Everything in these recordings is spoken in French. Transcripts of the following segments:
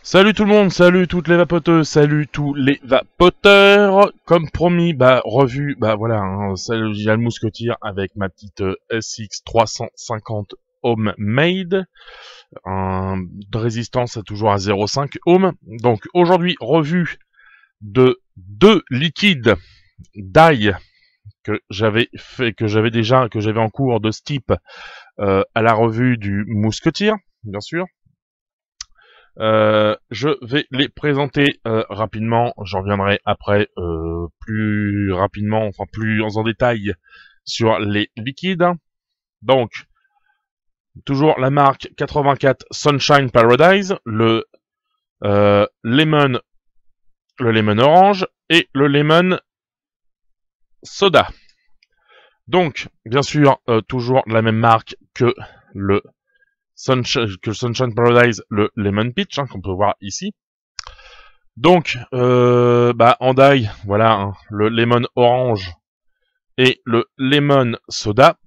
Salut tout le monde, salut toutes les vapoteuses, salut tous les vapoteurs. Comme promis, revue, voilà, hein, salut, j'ai le mousquetier avec ma petite SX 350 Homemade, de résistance à toujours à 0,5 ohm. Donc aujourd'hui, revue de deux liquides d'ail que j'avais en cours de ce type à la revue du mousquetier, bien sûr. Je vais les présenter rapidement, j'en reviendrai après plus rapidement, enfin plus en détail sur les liquides. Donc, toujours la marque 84 Sunshine Paradise, le lemon orange et le lemon soda. Donc, bien sûr, toujours la même marque que le Sunshine Paradise, le Lemon Peach, hein, qu'on peut voir ici. Donc, en die, voilà, hein, le Lemon Orange et le Lemon Soda.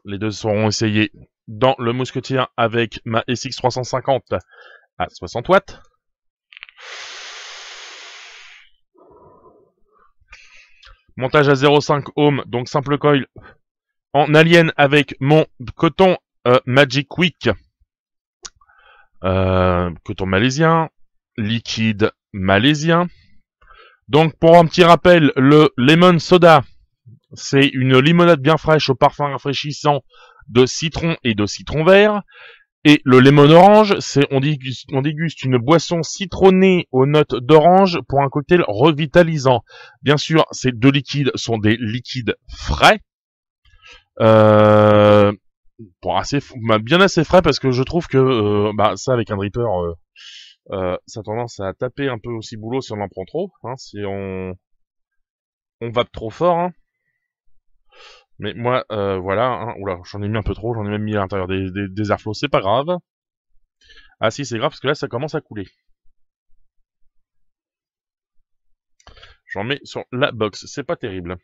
Les deux seront essayés dans le mousquetier avec ma SX 350 à 60 watts. Montage à 0,5 ohm, donc simple coil en alien avec mon coton Magic Wick, coton malaisien, liquide malaisien. Donc pour un petit rappel, le Lemon Soda, c'est une limonade bien fraîche au parfum rafraîchissant de citron et de citron vert. Et le Lemon Orange, on déguste une boisson citronnée aux notes d'orange pour un cocktail revitalisant. Bien sûr, ces deux liquides sont des liquides frais. Bien assez frais parce que je trouve que ça avec un dripper, ça a tendance à taper un peu aussi boulot si on en prend trop. Hein, si on vape trop fort. Hein. Mais moi, voilà, hein, oula, j'en ai mis un peu trop, j'en ai même mis à l'intérieur des airflows, c'est pas grave. Ah si, c'est grave, parce que là, ça commence à couler. J'en mets sur la box, c'est pas terrible.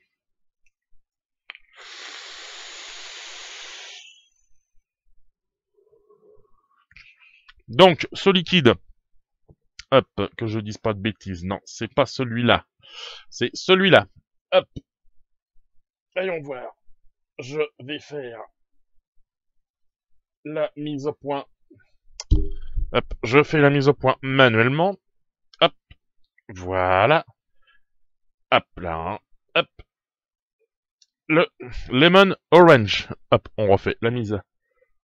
Donc, ce liquide, hop, que je dise pas de bêtises, non, c'est pas celui-là, c'est celui-là, hop. Voyons voir, je vais faire la mise au point. Hop, je fais la mise au point manuellement. Hop, voilà. Hop là, hein. Hop. Le Lemon Orange. Hop, on refait la mise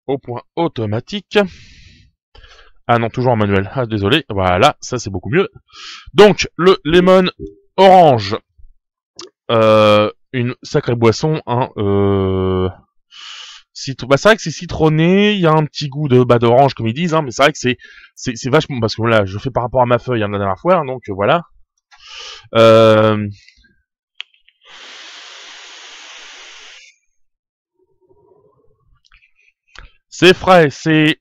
au point automatique. Ah non, toujours en manuel. Ah, désolé. Voilà, ça c'est beaucoup mieux. Donc, le Lemon Orange. Une sacrée boisson, hein. C'est vrai que c'est citronné, il y a un petit goût d'orange comme ils disent, hein, mais c'est vrai que c'est vachement, parce que voilà, je fais par rapport à ma feuille hein, la dernière fois, hein, donc voilà. C'est frais, c'est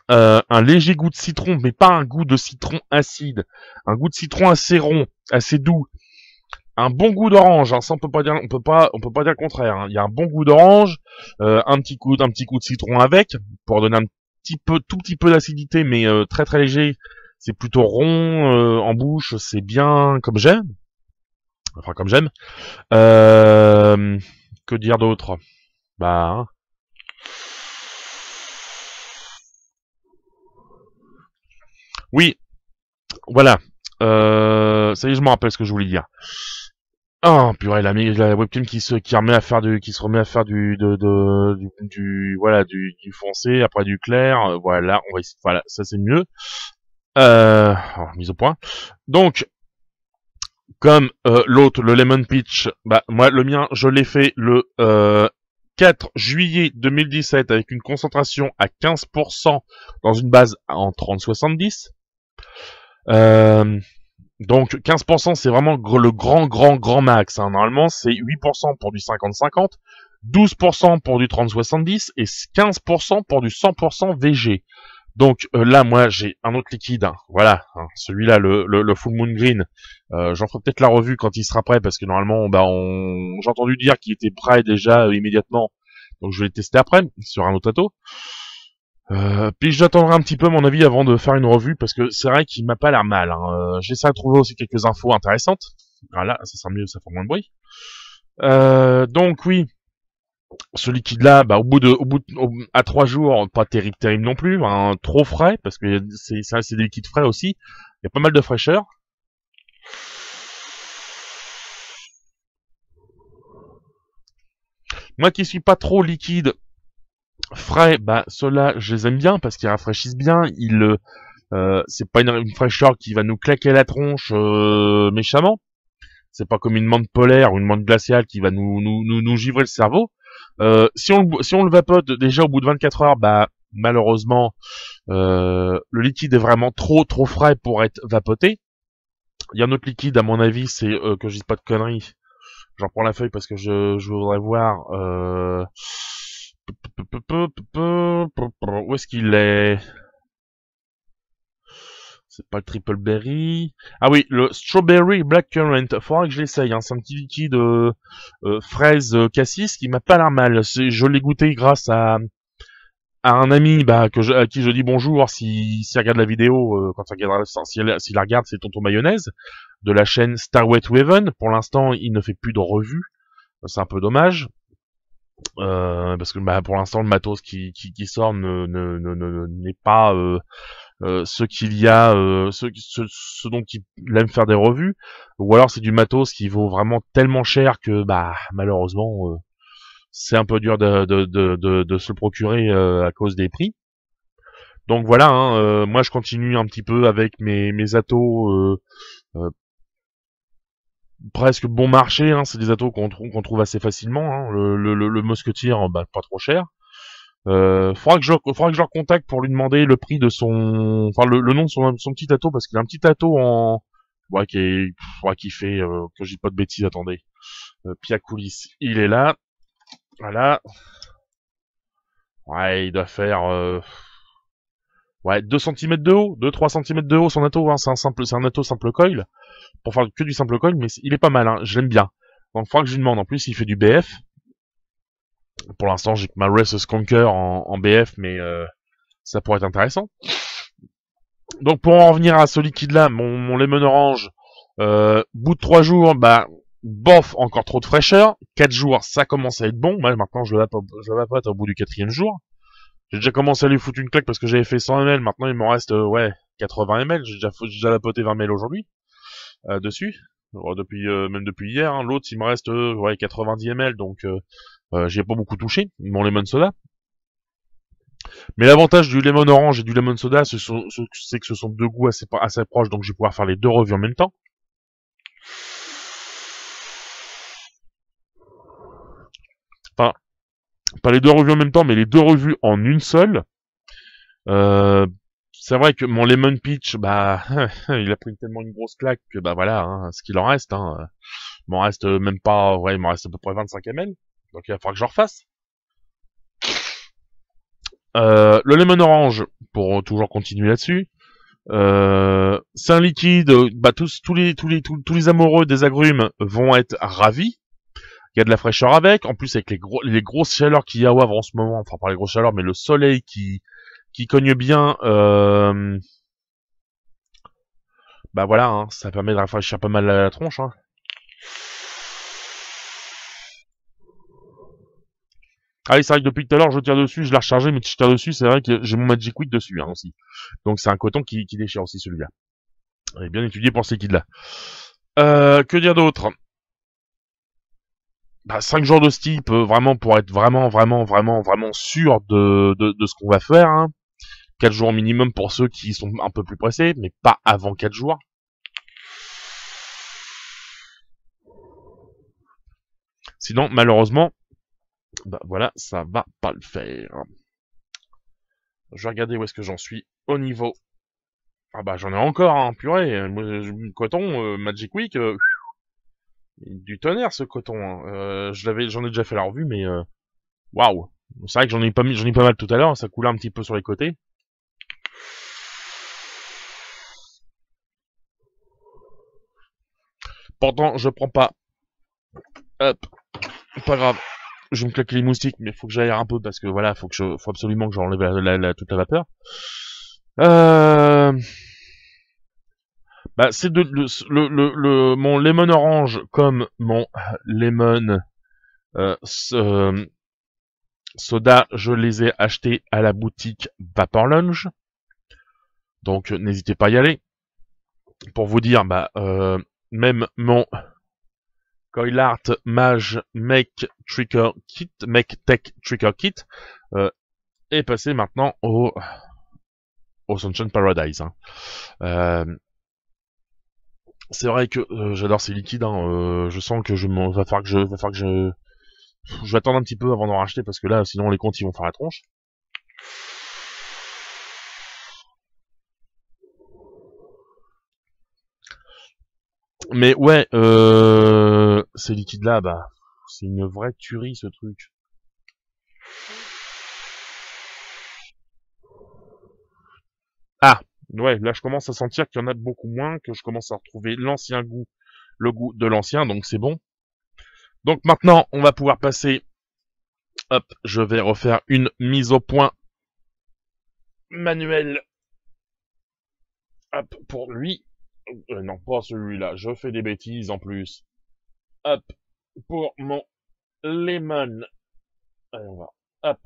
un léger goût de citron, mais pas un goût de citron acide, un goût de citron assez rond, assez doux. Un bon goût d'orange, hein, ça on peut pas dire le contraire. Hein. Il y a un bon goût d'orange, un petit coup de citron avec pour donner un tout petit peu d'acidité, mais très très léger. C'est plutôt rond en bouche, c'est bien comme j'aime. Enfin comme j'aime. Que dire d'autre? Hein. Oui, voilà. Ça y est, je me rappelle ce que je voulais dire. Oh purée, la webcam qui se remet à faire du foncé, après du clair, voilà, voilà, ça c'est mieux. Mise au point. Donc, comme l'autre, le Lemon Peach, moi le mien, je l'ai fait le 4 juillet 2017 avec une concentration à 15% dans une base en 30-70. Donc 15% c'est vraiment le grand max. Hein. Normalement c'est 8% pour du 50-50, 12% pour du 30-70 et 15% pour du 100% VG. Donc là moi j'ai un autre liquide, hein. Voilà, hein. Celui-là le Full Moon Green. J'en ferai peut-être la revue quand il sera prêt parce que normalement j'ai entendu dire qu'il était prêt déjà immédiatement. Donc je vais le tester après sur un autre ato. Puis j'attendrai un petit peu, à mon avis, avant de faire une revue, parce que c'est vrai qu'il m'a pas l'air mal. Hein. J'essaie de trouver aussi quelques infos intéressantes. Voilà, ça sera mieux, ça fera moins de bruit. Donc oui, ce liquide-là, bah, à 3 jours, pas terrible non plus, hein, trop frais, parce que c'est des liquides frais aussi. Il y a pas mal de fraîcheur. Moi qui suis pas trop liquide, frais, bah ceux-là, je les aime bien parce qu'ils rafraîchissent bien. C'est pas une fraîcheur qui va nous claquer la tronche méchamment. C'est pas comme une menthe polaire ou une menthe glaciale qui va nous givrer le cerveau. Si on le vapote déjà au bout de 24 heures, bah malheureusement le liquide est vraiment trop frais pour être vapoté. Il y a un autre liquide à mon avis, c'est que je dise pas de conneries. J'en prends la feuille parce que je voudrais voir où est-ce qu'il est. C'est pas le triple berry. Ah oui, le strawberry blackcurrant. Faudra que je l'essaye. Hein. C'est un petit liquide fraise cassis qui m'a pas l'air mal. Je l'ai goûté grâce à un ami bah, à qui je dis bonjour s'il regarde la vidéo. Quand il regarde, s'il la regarde, c'est Tonton Mayonnaise de la chaîne Starway to Heaven. Pour l'instant, il ne fait plus de revues. C'est un peu dommage. Parce que bah, pour l'instant, le matos qui sort n'est pas ce qu'il y a, ce dont il aime faire des revues, ou alors c'est du matos qui vaut vraiment tellement cher que bah malheureusement c'est un peu dur de se le procurer à cause des prix. Donc voilà, hein, moi je continue un petit peu avec mes atos euh, presque bon marché, hein, c'est des atos qu'on trouve assez facilement. Hein, le Musketeer, bah, pas trop cher. Faudra que je le contacte pour lui demander le prix de enfin le nom de son petit ato parce qu'il a un petit ato qui fait que je dis pas de bêtises. Attendez, Piacoulis, il est là, voilà. Ouais, il doit faire 2 cm de haut, 2-3 cm de haut son ato. Hein, c'est un ato simple coil pour faire que du simple coil, mais il est pas mal. Hein, je l'aime bien. Donc faudra que je lui demande. En plus, il fait du BF. Pour l'instant, j'ai que ma Restless Conquer en BF, mais ça pourrait être intéressant. Donc pour en revenir à ce liquide-là, mon lemon orange, bout de 3 jours, bah bof, encore trop de fraîcheur. 4 jours, ça commence à être bon. Moi, maintenant, je vapote au bout du 4e jour. J'ai déjà commencé à lui foutre une claque parce que j'avais fait 100 ml. Maintenant, il m'en reste 80 ml. J'ai déjà vapoté 20 ml aujourd'hui dessus. Même depuis hier. Hein. L'autre, il me reste 90 ml, donc j'y ai pas beaucoup touché. Mon lemon soda. Mais l'avantage du lemon orange et du lemon soda, c'est que ce sont deux goûts assez proches, donc je vais pouvoir faire les deux revues en même temps. Enfin, pas les deux revues en même temps, mais les deux revues en une seule. C'est vrai que mon lemon peach, bah, il a pris tellement une grosse claque que bah voilà, hein, ce qu'il en reste. Hein, il m'en reste même pas, il m'en reste à peu près 25 ml. Donc il va falloir que je refasse. Le lemon orange, pour toujours continuer là-dessus. C'est un liquide, bah tous les amoureux des agrumes vont être ravis. Il y a de la fraîcheur avec, en plus avec les grosses chaleurs qu'il y a en ce moment, enfin pas les grosses chaleurs, mais le soleil qui cogne bien, bah voilà, hein, ça permet de rafraîchir pas mal la tronche. Hein. Ah oui, c'est vrai que depuis tout à l'heure je tire dessus, je l'ai rechargé, mais si je tire dessus, c'est vrai que j'ai mon Magic Quick dessus hein, aussi. Donc c'est un coton qui déchire aussi celui-là. Il est bien étudié pour ce liquide-là. Que dire d'autre? Bah, 5 jours de steep, vraiment pour être vraiment sûr de ce qu'on va faire. Hein. 4 jours minimum pour ceux qui sont un peu plus pressés, mais pas avant 4 jours. Sinon, malheureusement, bah voilà, ça va pas le faire. Je vais regarder où est-ce que j'en suis au niveau. Ah bah j'en ai encore, hein, purée. Moi, coton, Magic Week, du tonnerre ce coton. Hein. J'en ai déjà fait la revue, mais waouh. C'est vrai que j'en ai pas mal tout à l'heure. Ça coulait un petit peu sur les côtés. Pourtant, je prends pas. Hop, pas grave. je vais me claquer les moustiques, mais faut que j'aille un peu parce que voilà, faut absolument que j'enlève toute la vapeur. Bah, c'est mon lemon orange comme mon lemon soda, je les ai achetés à la boutique Vapor Lunch. Donc n'hésitez pas à y aller. Pour vous dire, bah même mon Coil Art Mage Make Tech Tricker Kit est passé maintenant au Sunshine Paradise. Hein. C'est vrai que j'adore ces liquides. Hein. Je sens que va falloir que je vais attendre un petit peu avant d'en racheter parce que là, sinon les comptes ils vont faire la tronche. Mais ouais, ces liquides-là, bah, c'est une vraie tuerie ce truc. Ah, ouais, là je commence à sentir qu'il y en a beaucoup moins, que je commence à retrouver l'ancien goût, le goût de l'ancien, donc c'est bon. Donc maintenant, on va pouvoir passer. Hop, je vais refaire une mise au point manuelle. Hop, pour lui. Non, pas celui-là. Je fais des bêtises en plus. Hop, pour mon lemon. Allez, on va. Hop,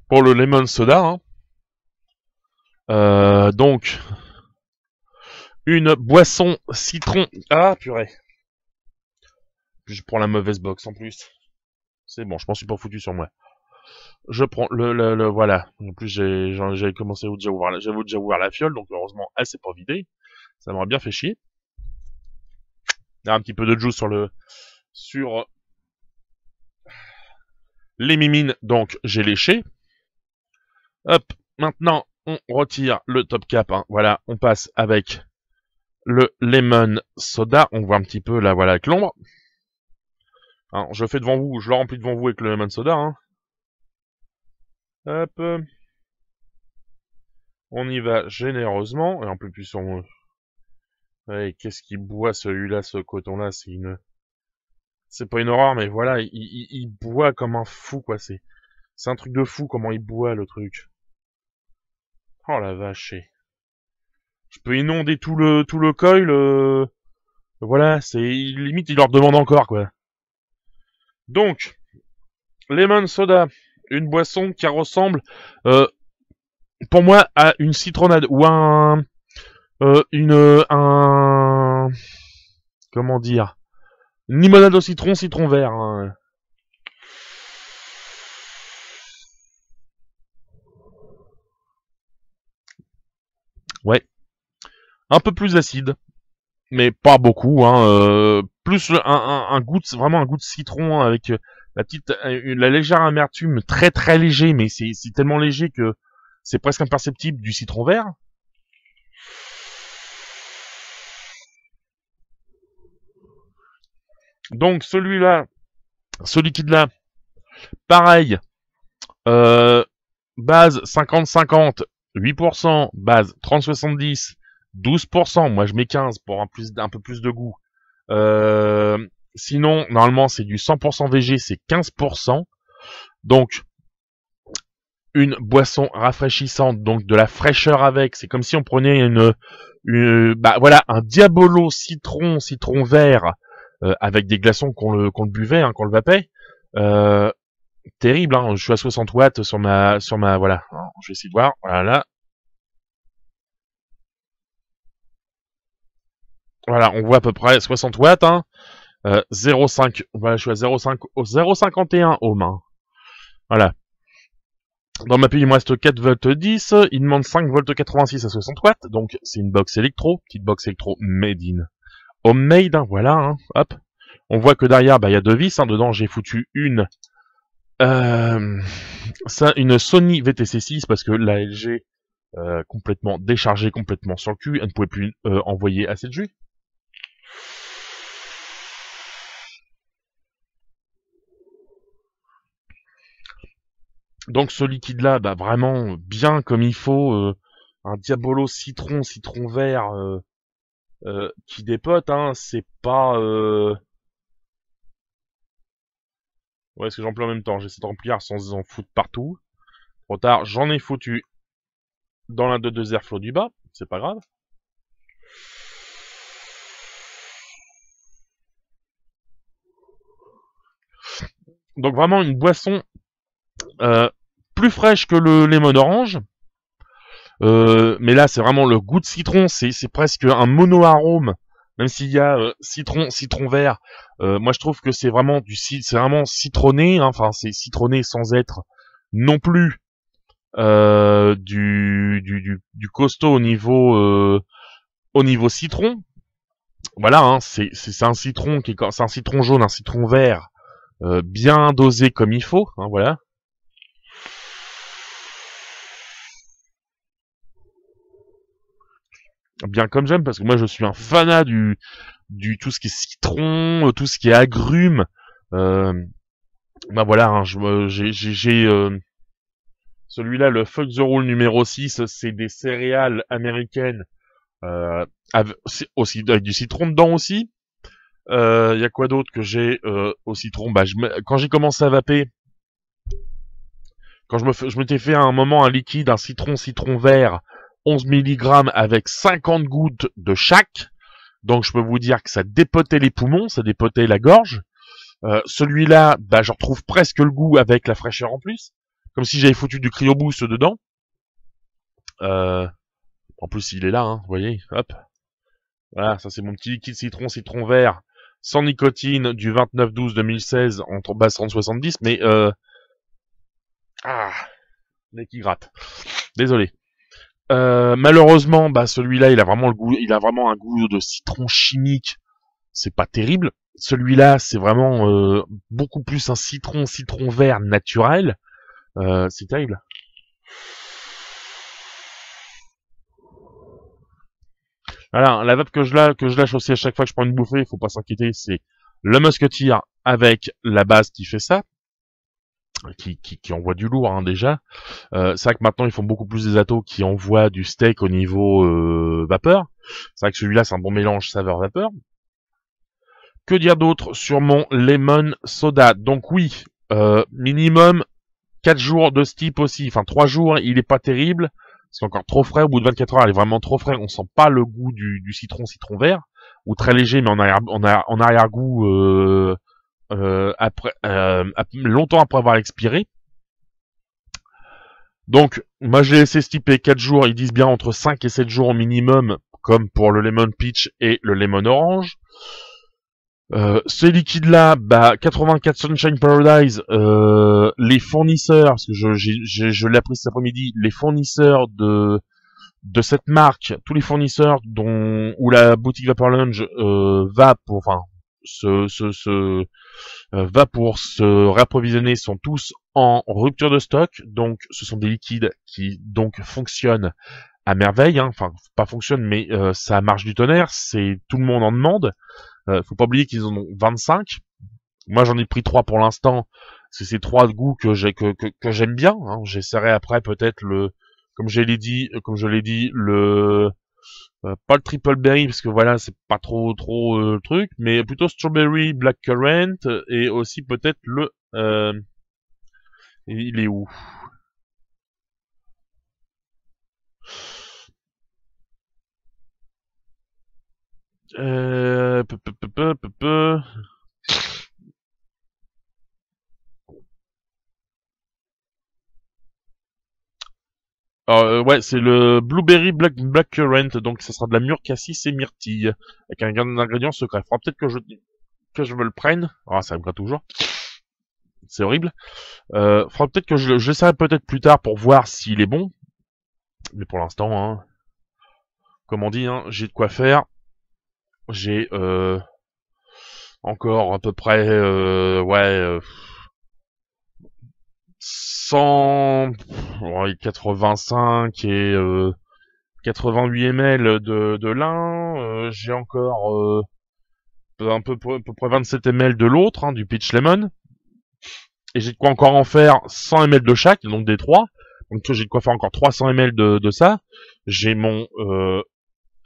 pour le lemon soda. Hein. Donc, une boisson citron. Ah, purée. Puis je prends la mauvaise box en plus. C'est bon, je m'en suis pas foutu sur moi. Je prends le voilà. En plus, j'ai commencé à déjà ouvrir la fiole, donc heureusement, elle s'est pas vidée. Ça m'aurait bien fait chier. Il y a un petit peu de juice sur les mimines, donc j'ai léché. Hop, maintenant, on retire le top cap. Hein. Voilà, on passe avec le lemon soda. On voit un petit peu là, voilà, avec l'ombre. Hein, je fais devant vous, je le remplis devant vous avec le lemon soda. Hein. Hop. On y va généreusement. Et en plus, on... Ouais, qu'est-ce qu'il boit celui-là, ce coton-là? C'est pas une horreur, mais voilà, il boit comme un fou, quoi. C'est un truc de fou comment il boit, le truc. Oh la vache. Je peux inonder tout le coil. Voilà, c'est limite, il leur demande encore, quoi. Donc, lemon soda, une boisson qui ressemble, pour moi, à une citronnade ou comment dire, une limonade au citron vert. Hein. Ouais, un peu plus acide, mais pas beaucoup. Hein. Plus un goût, vraiment un goût de citron hein, avec la légère amertume, très très léger, mais c'est tellement léger que c'est presque imperceptible du citron vert. Donc celui-là, ce liquide-là, pareil, base 50-50, 8%, base 30-70, 12%, moi je mets 15 pour un peu plus de goût. Sinon, normalement c'est du 100% VG, c'est 15%. Donc, une boisson rafraîchissante, donc de la fraîcheur avec, c'est comme si on prenait bah voilà, un Diabolo citron vert, avec des glaçons qu'on le buvait, hein, qu'on le vapait. Terrible, hein. Je suis à 60 watts sur ma, voilà. Alors, je vais essayer de voir. Voilà. Voilà, on voit à peu près 60 watts, hein. 0,5, voilà, je suis à 0,51 ohms, hein. Voilà. Dans ma pile, il me reste 4 volts 10, il demande 5 volts 86 à 60 watts, donc c'est une box électro, petite box électro made in homemade, hein, voilà, hein, hop. On voit que derrière, bah, il y a deux vis, hein, dedans j'ai foutu une Sony VTC6 parce que la LG complètement déchargée, complètement sur le cul, elle ne pouvait plus envoyer assez de jus. Donc ce liquide-là, bah vraiment bien comme il faut, un Diabolo citron vert qui dépote, hein, c'est pas Ouais, est-ce que j'emplis en même temps? J'essaie de remplir sans en foutre partout. Trop tard, j'en ai foutu dans l'un de deux airflow du bas, c'est pas grave. Donc vraiment une boisson plus fraîche que le lemon orange. Mais là, c'est vraiment le goût de citron, c'est presque un mono-arôme, même s'il y a citron vert. Moi, je trouve que c'est vraiment citronné, hein, enfin, c'est citronné sans être non plus du costaud au niveau citron. Voilà, hein, c'est un citron c'est un citron jaune, un citron vert, bien dosé comme il faut, hein, voilà. Bien comme j'aime, parce que moi je suis un fanat du tout ce qui est citron, tout ce qui est agrumes. Bah voilà, hein, j'ai celui-là, le Fuck the Rule numéro 6, c'est des céréales américaines, aussi avec du citron dedans aussi. Y a quoi d'autre que j'ai au citron? Bah quand j'ai commencé à vaper, quand je m'étais fait à un moment un liquide, un citron vert, 11 mg avec 50 gouttes de chaque. Donc je peux vous dire que ça dépotait les poumons, ça dépotait la gorge. Celui-là, bah je retrouve presque le goût avec la fraîcheur en plus, comme si j'avais foutu du Cryo Boost dedans. En plus il est là, hein, vous voyez, hop. Voilà, ça c'est mon petit liquide citron vert, sans nicotine, du 29/12/2016 en base 3070, mais nez qui gratte. Désolé. Malheureusement, bah celui-là, il a vraiment un goût de citron chimique. C'est pas terrible. Celui-là, c'est vraiment beaucoup plus un citron vert naturel. C'est terrible. Voilà, la vape que je lâche aussi à chaque fois que je prends une bouffée, il faut pas s'inquiéter, c'est le musketeer avec la base qui fait ça, qui envoie du lourd, hein, déjà. C'est vrai que maintenant ils font beaucoup plus des atos qui envoient du steak au niveau vapeur. C'est vrai que celui-là c'est un bon mélange saveur vapeur. Que dire d'autre sur mon lemon soda? Donc oui, minimum 4 jours de ce type aussi, enfin 3 jours, il est pas terrible, c'est encore trop frais, au bout de 24 heures il est vraiment trop frais, on sent pas le goût du citron vert, ou très léger mais en arrière-goût longtemps après avoir expiré. Donc moi je l'ai laissé stiper 4 jours, ils disent bien entre 5 et 7 jours au minimum, comme pour le lemon peach et le lemon orange. Ces liquides-là, bah 84 Sunshine Paradise, les fournisseurs, parce que je l'ai appris cet après-midi, les fournisseurs de cette marque, tous les fournisseurs où la boutique Vapor Lounge va pour se réapprovisionner sont tous en rupture de stock, donc ce sont des liquides qui donc fonctionnent à merveille, hein. Enfin pas fonctionnent mais ça marche du tonnerre, c'est tout le monde en demande. Faut pas oublier qu'ils en ont 25. Moi, j'en ai pris 3 pour l'instant. C'est ces 3 goûts que j'aime bien, hein. J'essaierai après peut-être comme je l'ai dit, pas le triple berry parce que voilà, c'est pas trop le truc, mais plutôt strawberry, blackcurrant et aussi peut-être il est où? Euh, peu, peu, peu, peu, peu, peu. Alors, ouais, c'est le Blueberry Blackcurrant, donc ça sera de la mûre cassis et myrtille, avec un ingrédient secret. Faudra peut-être que je me le prenne. Ah, ça me gratte toujours. C'est horrible. Faudra peut-être que je l'essaierai peut-être plus tard pour voir s'il est bon. Mais pour l'instant, hein, comme on dit, hein, j'ai de quoi faire. J'ai encore à peu près, 85 et 88 ml de lin. J'ai encore à peu près 27 ml de l'autre, hein, du peach lemon. Et j'ai de quoi encore en faire 100 ml de chaque, donc des 3. Donc j'ai de quoi faire encore 300 ml de ça. J'ai mon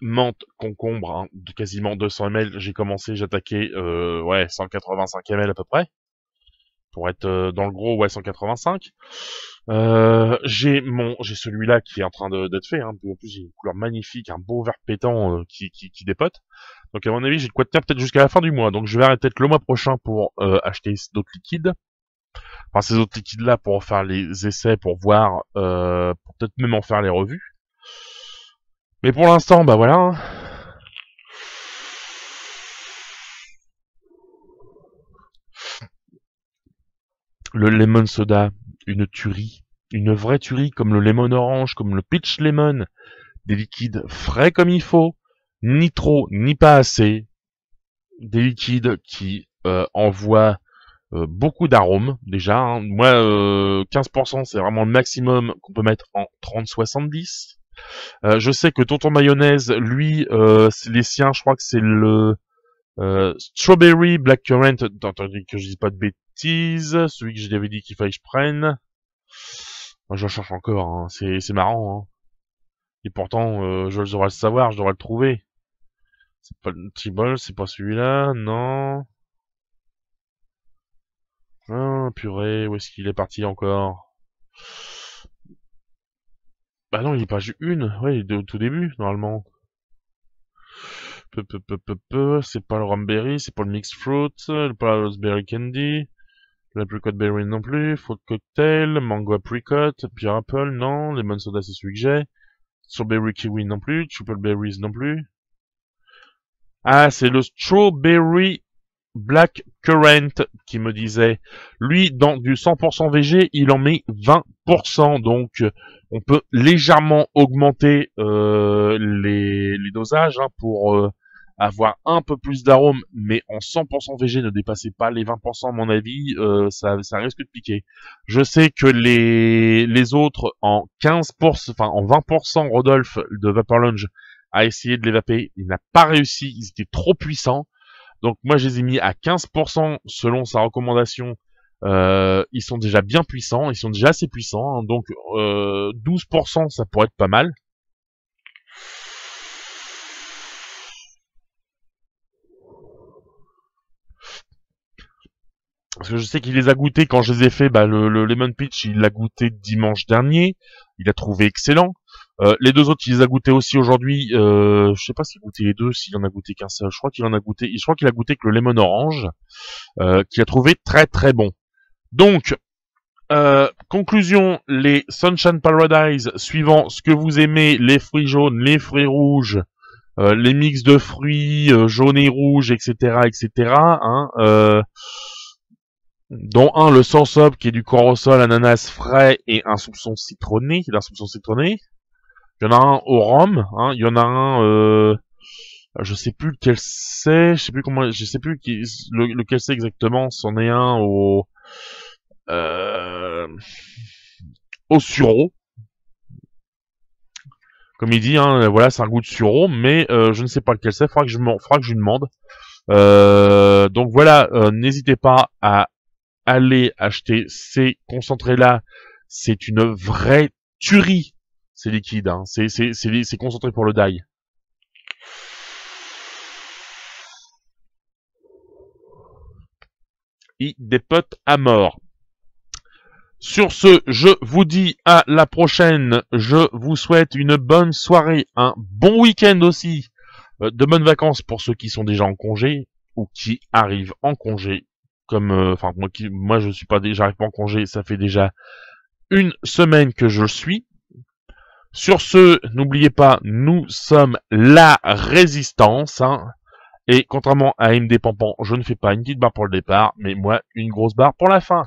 menthe concombre, hein, de quasiment 200 ml. J'ai commencé, j'ai attaqué 185 ml à peu près. pour être dans le gros, ouais, 185. J'ai celui-là qui est en train d'être fait, hein. En plus, j'ai une couleur magnifique, un beau vert pétant qui dépote. Donc à mon avis, j'ai de quoi tenir peut-être jusqu'à la fin du mois. Donc je vais arrêter peut-être le mois prochain pour acheter d'autres liquides. Enfin, ces autres liquides-là pour faire les essais, pour voir, pour peut-être même en faire les revues. Mais pour l'instant, bah voilà. Hein. Le lemon soda, une tuerie. Une vraie tuerie, comme le lemon orange, comme le peach lemon. Des liquides frais comme il faut. Ni trop, ni pas assez. Des liquides qui envoient beaucoup d'arômes, déjà. Hein. Moi, 15%, c'est vraiment le maximum qu'on peut mettre en 30-70. Je sais que Tonton Mayonnaise, lui, les siens, je crois que c'est le Strawberry Blackcurrant. Attendez que je dise pas de bêtises. Celui que j'avais dit qu'il fallait que je prenne. Moi, je cherche encore. Hein. C'est marrant. Hein. Et pourtant, je devrais le savoir, je devrais le trouver. C'est pas le T-Ball, c'est pas celui-là, non. Ah, purée, où est-ce qu'il est parti encore? Bah non, il est pas une, ouais, il est au tout début, normalement. C'est pas le Rumberry, c'est pas le Mixed Fruit, pas le Raspberry Candy, l'Apricot Berry non plus, Fruit Cocktail, Mango Apricot, Pure Apple, non, Lemon Soda c'est celui que j'ai, Strawberry Kiwi non plus, Triple Berries non plus. Ah, c'est le Strawberry Black Currant qui me disait, lui, dans du 100% VG, il en met 20%, donc on peut légèrement augmenter les dosages hein, pour avoir un peu plus d'arôme, mais en 100% VG, ne dépassez pas les 20% à mon avis, ça risque de piquer. Je sais que les autres en 15%, enfin en 20%, Rodolphe de Vapor Lounge a essayé de les vaper, il n'a pas réussi, ils étaient trop puissants. Donc moi je les ai mis à 15% selon sa recommandation. Ils sont déjà bien puissants, ils sont déjà assez puissants. Hein, donc 12% ça pourrait être pas mal. Parce que je sais qu'il les a goûtés quand je les ai fait. Bah, le Lemon Peach, il l'a goûté dimanche dernier. Il a trouvé excellent. Les deux autres, il les a goûtés aussi aujourd'hui. Je sais pas s'il a goûté les deux, s'il en a goûté qu'un seul. Je crois qu'il en a goûté. Je crois qu'il a goûté que le Lemon Orange, qu'il a trouvé très très bon. Donc, conclusion, les Sunshine Paradise, suivant ce que vous aimez, les fruits jaunes, les fruits rouges, les mix de fruits jaunes et rouges, etc., etc. Hein, dont un le Sansop qui est du corosol, ananas frais et un soupçon citronné. Il y en a un au rhum, hein, il y en a un je sais plus lequel c'est, je sais plus lequel c'est exactement, c'en est un au sureau. Comme il dit, hein, voilà, c'est un goût de sureau, mais je ne sais pas lequel c'est, faudra que je lui demande. Donc voilà, n'hésitez pas à aller acheter ces concentrés-là. C'est une vraie tuerie, ces liquides. Hein. C'est concentré pour le die. Il dépote à mort. Sur ce, je vous dis à la prochaine. Je vous souhaite une bonne soirée, un bon week-end aussi, de bonnes vacances pour ceux qui sont déjà en congé ou qui arrivent en congé. Comme, enfin moi je suis pas j'arrive pas en congé, ça fait déjà une semaine que je suis. Sur ce, n'oubliez pas, nous sommes la résistance. Hein, et contrairement à MD Pampan, je ne fais pas une petite barre pour le départ, mais moi une grosse barre pour la fin.